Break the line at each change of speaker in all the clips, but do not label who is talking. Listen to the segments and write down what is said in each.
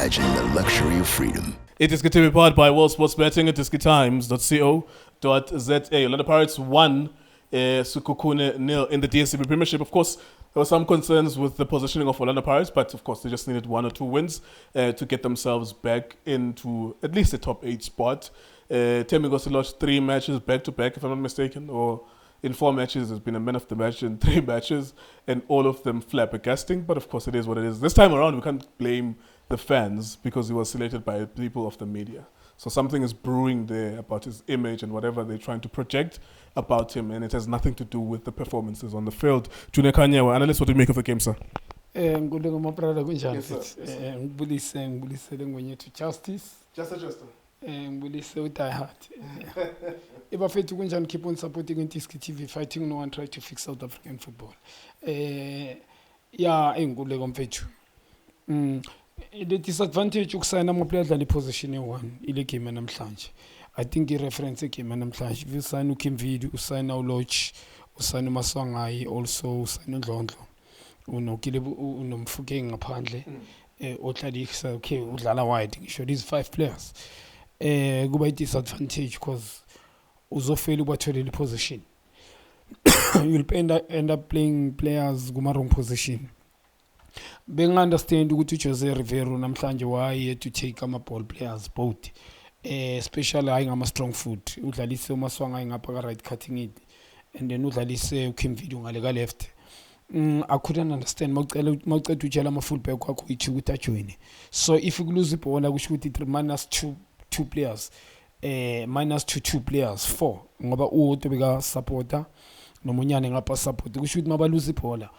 Imagine the luxury of freedom.
iDiskiTV powered by World Sports Betting at iDiskiTimes.co.za. Orlando Pirates won Sekhukhune 0 in the DSCB Premiership. Of course, there were some concerns with the positioning of Orlando Pirates, but of course they just needed 1 or 2 wins to get themselves back into at least the top 8 spot. Temigos lost 3 matches back to back, if I'm not mistaken, or in 4 matches has been a man of the match in 3 matches, and all of them flabbergasting. But of course, it is what it is. This time around, we can't blame the fans because he was selected by people of the media. So something is brewing there about his image and whatever they're trying to project about him, and it has nothing to do with the performances on the field. Junior Khanye, analyst, what do you make of the game, sir?
Ngulunga mabrada kunjani
Yes, sir.
mfethu ngibulise ngonyethu justice
Just.
ngibulise uDie Hard ibafethu kunjani, keep on supporting iDiskiTV, fighting no one try to fix South African football. Nguleko mfethu the disadvantage ukusayina ama-player adlala iposition e-1 ile game namhlanje. I think i-reference egame namhlanje if usayina uKimvidu, usayina uLodge, usayina uMaswangayi, also usayina uNdlondlo, unomfukeng ngaphandle otladisa okay udlala wide, ngisho these 5 players kuba i-disadvantage because uzofela ukubathole le position. You'll end up playing players kuma wrong position. Understand ukuthi Jose Rivero namhlanje why he had to take ama-ball players both, especially hayi ngama-strong foot, udlalise uMaswangayi ngapha ka-right cutting it and then udlalise uKimvidu ngale ka-left. I couldn't understand mawucela utshela ama-fullback wakho ithi ukuthi ajoyine. So if you lose ibhola kusho ukuthi -2 players, -2 players 4 ngoba uwodwa beka-supporter nomunyane ngapha support, kusho ukuthi mabalose ibhola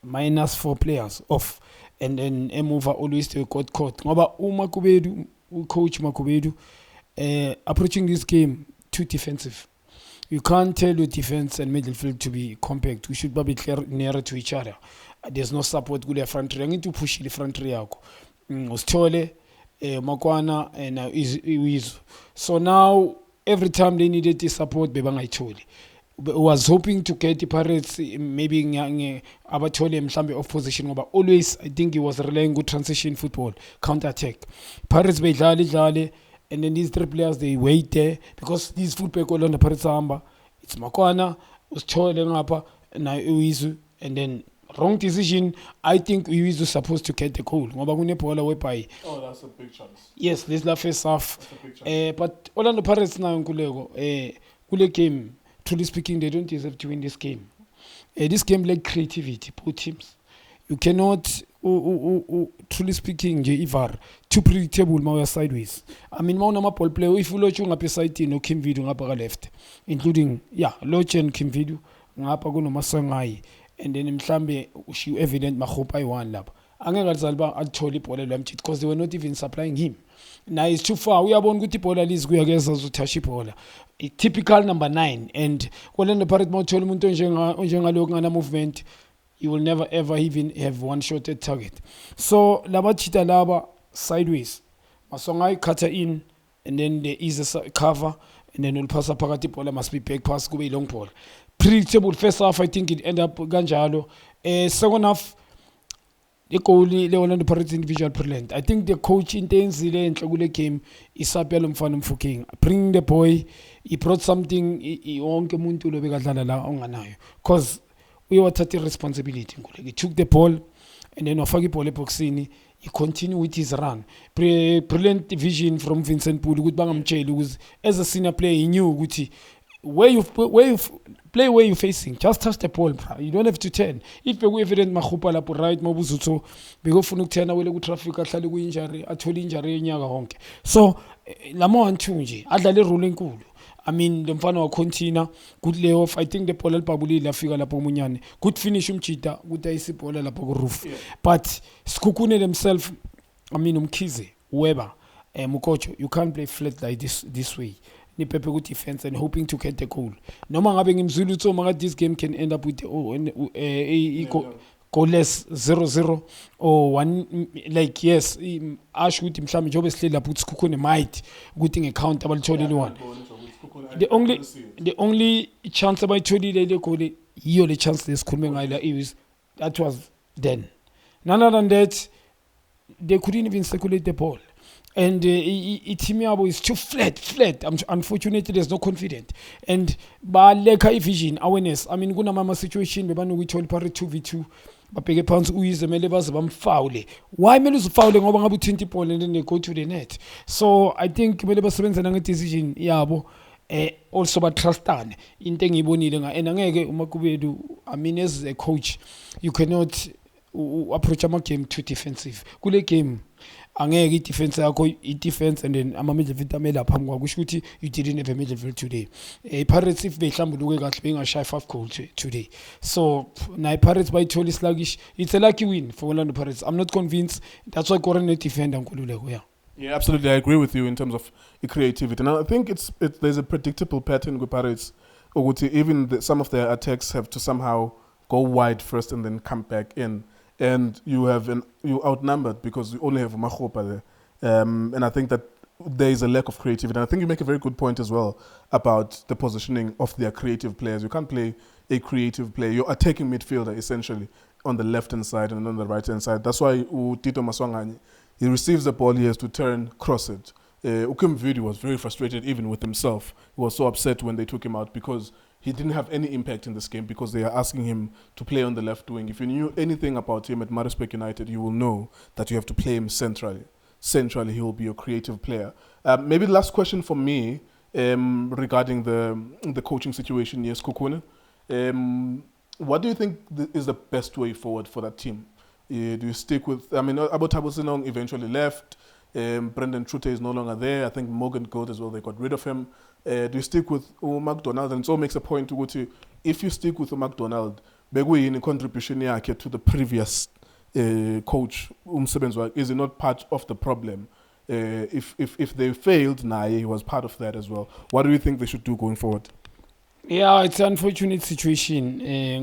-4 players off, and then emuva always they got caught ngoba uMakubedu, coach Makubedu, approaching this game too defensive. You can't tell your defense and midfield to be compact. We should be clear nearer to each other. There's no support kule front three. I need to push the front three yakho. Usithole Makwana and Iwizu. So now every time they needed the support bebangayitholi. Was hoping to get the Pirates maybe abathole mhlambe off position ngoba always I think he was relying good transition football, counter attack. Pirates bedlale and then these 3 players they wait there because these fullback all on the Pirates hamba, it's Makwana, Usithole ngapha na Iwizu, and then wrong decision. I think Iwizu supposed to get the goal ngoba kunebhola whereby
That's a big chance.
yes, this la first half, but Orlando Pirates now Nkuleko kule game, truly speaking, they don't deserve to win this game. This game like creativity, both teams. You cannot, truly speaking, Ivar, too predictable now sideways. I mean, Mauna ball player, if you look at the side, no Kimvidu ngapa left, including, Loch and Kimvidu, ngapa go no Masangai, and then mhlambe she evident Mahopa one lap. Angazalba actually because they were not even supplying him. Now it's too far. We are born good people at least we are against Tashipola. A typical number 9. And when the Pirates movement, you will never ever even have one shot at target. So Labachita Laba sideways. Masongai cutter in, and then there is a cover, and then we'll pass a Pakatipola must be back pass go be long ball. Predictable first half, I think it ended up Ganjalo. Second half, the goalie, the Orlando Pirates individual brilliant. I think the coach intends the enhlokule game isapelo mfana mfuking. Bring the boy, he brought something wonke umuntu lo bekadlala la onganayo. Cause we were taking responsibility. He took the ball and then wafaka ibhola eboxini. He continued with his run. Brilliant vision from Vincent Pulu ukuthi bangamtshela ukuthi as a senior player he knew ukuthi where you play where you facing, just touch the ball, bro. You don't have to turn. If you evident mahupa la right mabuzutso bekufuna ukuthena wele ku traffic ahlale ku injury athole injury yenyaka honke. So lamo anthunje adlale role enkulu. I mean the mfana wa continue good layoff. I think the ball elibabulile afika lapho umunyane. Good finish umchita ukuthi ayisibhola lapho ku roof. But Sekhukhune themselves, I mean umkhize Weber Mukocho, you can't play flat like this way. Ni pepe good defense and hoping to get the goal. Noma ngabe ngimzulu utso this game can end up with goalless 0-0 or 1 like yes asho ukuthi mhlawumbe njengoba sihleli lapho ukuthi Sekhukhune might ukuthi ngecounter abalithole one. The only chance abayitholile le goal yiyo le chance lesikhulume ngayo la that was then. None other than that they couldn't even circulate the ball. And team yabo is too flat. Unfortunately, there's no confidence. And ba leka vision, awareness. I mean, kuna mama situation, bebanu we told pare 2v2. Bapeke phansi uyize mele baze bamfoule. Why mele uzifoule ngoba ngabe 20 ball and then they go to the net. So I think mele basebenza nange decision yabo. Also batrustane into engiyibonile and angeke uma kubedu, I mean, as a coach you cannot approach ama game too defensive. Kule game angeke i-defense yakho i-defense and then ama-midfield amele aphambi kwakho kusho ukuthi you didn't have a midfield today. Pirates if behlambuluke kahle bengashayi 5 goals today. So na i-Pirates bayithola sluggish. It's a lucky win for Orlando Pirates. I'm not convinced. That's why Koran defender Nkululeko, yeah.
Yeah, absolutely. I agree with you in terms of creativity. And I think there's a predictable pattern with Pirates. Even some of their attacks have to somehow go wide first and then come back in. And you outnumbered because you only have Makhopa there. And I think that there is a lack of creativity. And I think you make a very good point as well about the positioning of their creative players. You can't play a creative player. You're attacking midfielder essentially on the left-hand side and on the right-hand side. That's why Tito Maswanganye, he receives the ball, he has to turn, cross it. Ukim Vidi was very frustrated even with himself. He was so upset when they took him out because he didn't have any impact in this game because they are asking him to play on the left wing. If you knew anything about him at Maritzburg United, you will know that you have to play him centrally. Centrally, he will be a creative player. Maybe the last question for me regarding the coaching situation, yes, Sekhukhune. What do you think is the best way forward for that team? Do you stick with, I mean, Abotabo Sinong eventually left. Brendan Trute is no longer there. I think Morgan Gold as well, they got rid of him. Do you stick with McDonald? And so makes a point to go to, if you stick with McDonald, in contribution to the previous coach, is it not part of the problem? If they failed, he was part of that as well. What do you think they should do going forward?
Yeah, it's an unfortunate situation. I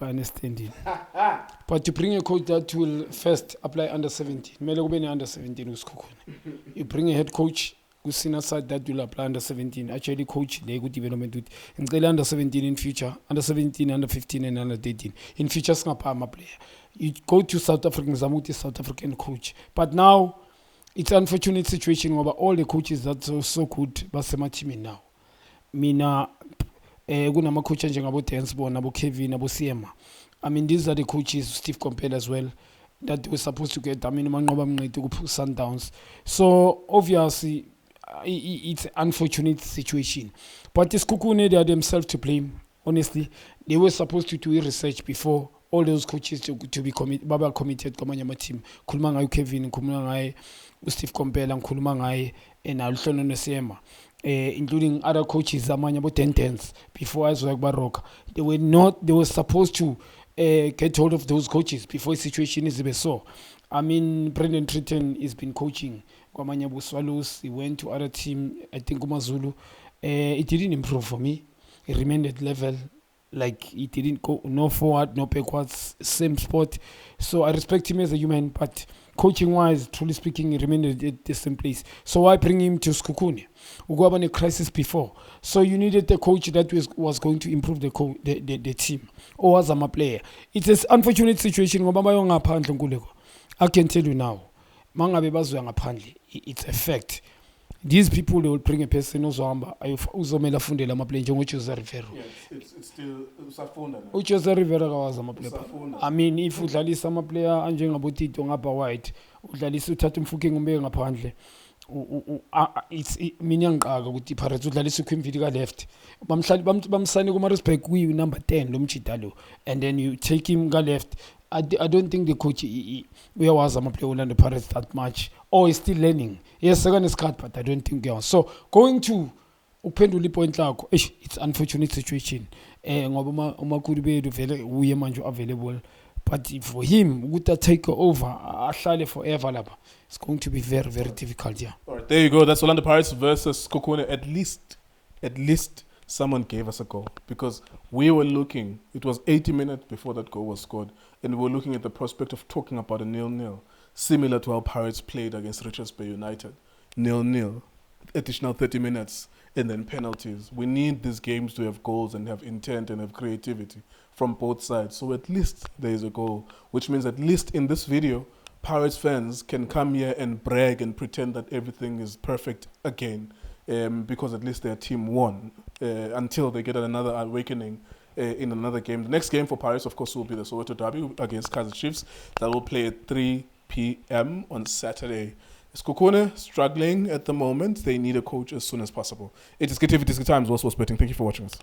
understand. But to bring a coach that will first apply under 17, under 17 you bring a head coach who's in a side that will apply under 17. Actually, coach the good development with under 17 in future, under 17, under 15, and under 18. In future, snapama player. You go to South African Zamuti, South African coach. But now it's an unfortunate situation over all the coaches that are so good, but sema team now. Mina kunama coach njengabo Densbo nabo Kevin nabo Siema. I mean, these are the coaches Steve Compel as well that were supposed to get. I mean, Mangoba Mnete to Sundowns. So obviously it's an unfortunate situation. But Sekhukhune, they are themselves to blame. Honestly, they were supposed to do research before all those coaches to be committed. Kamanyama team. Kulmangai Kevin, Kulmangai Steve Compel, and Kulmangai and Alshon Nesema. Including other coaches, Zamanyabo Tentens, before as Baroka. They were supposed to get hold of those coaches before the situation is so. I mean, Brendan Tritton has been coaching Kwamanyabo Swallows. He went to other team, I think Umazulu. It didn't improve for me. It remained at level. Like, it didn't go no forward, no backwards, same spot. So I respect him as a human, but coaching-wise, truly speaking, he remained at the same place. So why bring him to Sekhukhune? We got in a crisis before. So you needed a coach that was going to improve the team or as a player. It's an unfortunate situation. I can tell you now, it's a fact. These people, they will bring a person who's uzomela fundela amaplay njengoJose Rivero.
It's still usafunda.
uJose Rivero kawazi amaplayer. I mean, if udlalisa amaplayer anjengabotito ngapha white, udlalisa uthatha umfuke ngumbeke ngaphandle. It's mina ngiqaka ukuthi iPirates udlalisa uKhimvidi ka left. Bamsani kuma respect kuyi number 10 lo mchita lo, and then you take him ka left. I don't think the coach we was a player Orlando Pirates that much, or is still learning. Yes, second is cut, but I don't think they are. So going to upenduli point lakho, it's unfortunate situation. Ngoba umakhulu bethu vele uye manje available, but for him ukuthi take over ahlale forever lapha, it's going to be very very difficult. Yeah.
All right, there you go. That's Orlando Pirates versus Sekhukhune. At least someone gave us a goal, because we were looking, it was 80 minutes before that goal was scored, and we were looking at the prospect of talking about a 0-0, similar to how Pirates played against Richards Bay United. 0-0, additional 30 minutes, and then penalties. We need these games to have goals and have intent and have creativity from both sides. So at least there is a goal, which means at least in this video, Pirates fans can come here and brag and pretend that everything is perfect again, because at least their team won, until they get another awakening in another game. The next game for Pirates, of course, will be the Soweto Derby against Kaizer Chiefs. That will play at 3 p.m. on Saturday. Sekhukhune struggling at the moment. They need a coach as soon as possible. It is iDiskiTV, Disc Times, Sports Betting. Thank you for watching us.